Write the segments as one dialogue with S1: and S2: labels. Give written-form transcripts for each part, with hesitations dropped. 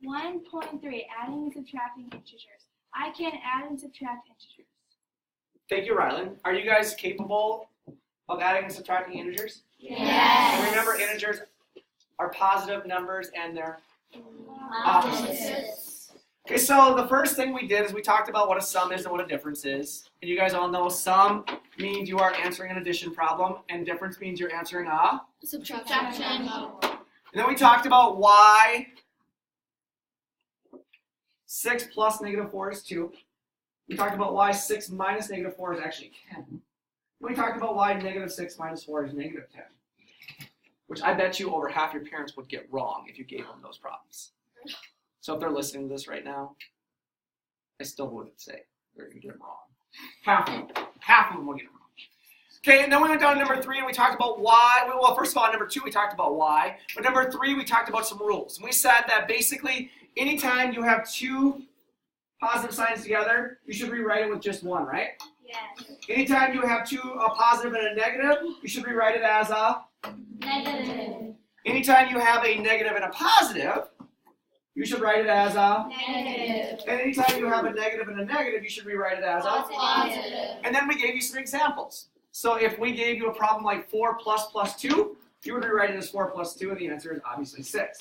S1: 1.3, adding and subtracting integers. I can add and subtract integers.
S2: Thank you, Rylan. Are you guys capable of adding and subtracting integers?
S3: Yes.
S2: And remember, integers are positive numbers and they're
S3: Opposites.
S2: Okay, so the first thing we did is we talked about what a sum is and what a difference is. And you guys all know sum means you are answering an addition problem, and difference means you're answering a.
S3: Subtraction.
S2: And then we talked about why 6 plus negative 4 is 2. We talked about why 6 minus negative 4 is actually 10. We talked about why negative 6 minus 4 is negative 10. Which I bet you over half your parents would get wrong if you gave them those problems. So if they're listening to this right now, I still wouldn't say they're going to get them wrong. Half of them will get them wrong. Okay, and then we went down to number 3 and we talked about why. Well, first of all, number 2 we talked about why. But number 3 we talked about some rules. And we said that basically anytime you have two positive signs together, you should rewrite it with just one, right?
S1: Yes.
S2: Anytime you have a positive and a negative, you should rewrite it as a
S3: Negative.
S2: Anytime you have a negative and a positive, you should write it as a
S3: Negative.
S2: And anytime you have a negative and a negative, you should rewrite it as a
S3: Positive.
S2: And then we gave you some examples. So if we gave you a problem like 4 plus 2, you would rewrite it as 4 plus 2, and the answer is obviously 6.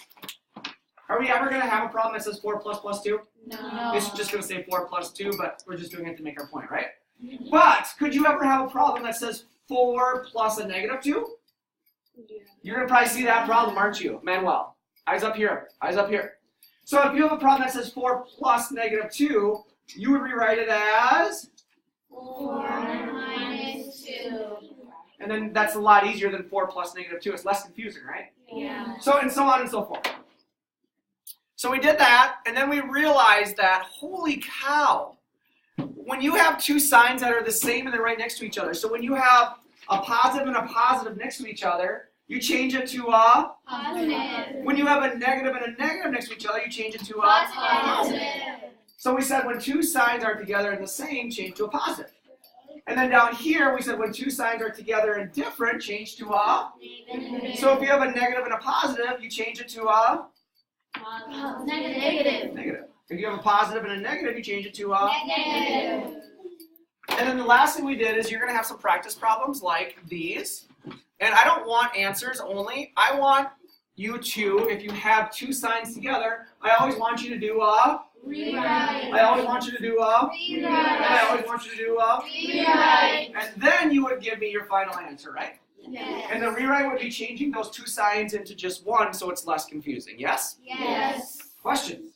S2: Are we ever going to have a problem that says 4 plus 2?
S3: No.
S2: This is just going to say 4 plus 2, but we're just doing it to make our point, right? But could you ever have a problem that says 4 plus a negative 2? You're going to probably see that problem, aren't you, Manuel? Eyes up here. Eyes up here. So if you have a problem that says 4 plus negative 2, you would rewrite it as?
S3: 4 minus 2.
S2: And then that's a lot easier than 4 plus negative 2. It's less confusing, right?
S3: Yeah.
S2: So and so on and so forth. So we did that, and then we realized that, holy cow, when you have two signs that are the same and they're right next to each other, so when you have a positive and a positive next to each other, you change it to a?
S3: Positive.
S2: When you have a negative and a negative next to each other, you change it to a?
S3: Positive.
S2: So we said when two signs are together and the same, change to a positive. And then down here, we said when two signs are together and different, change to a?
S3: Negative.
S2: So if you have a negative and a positive, you change it to a?
S3: Negative.
S2: Negative. If you have a positive and a negative, you change it to a?
S3: Negative.
S2: And then the last thing we did is you're going to have some practice problems like these. And I don't want answers only. I want you to, if you have two signs together, I always want you to do a?
S3: Rewrite.
S2: I always want you to do a? And I always want you to do a?
S3: Rewrite.
S2: And then you would give me your final answer, right?
S3: Yes.
S2: And the rewrite would be changing those two signs into just one so it's less confusing. Yes?
S3: Yes.
S2: Questions?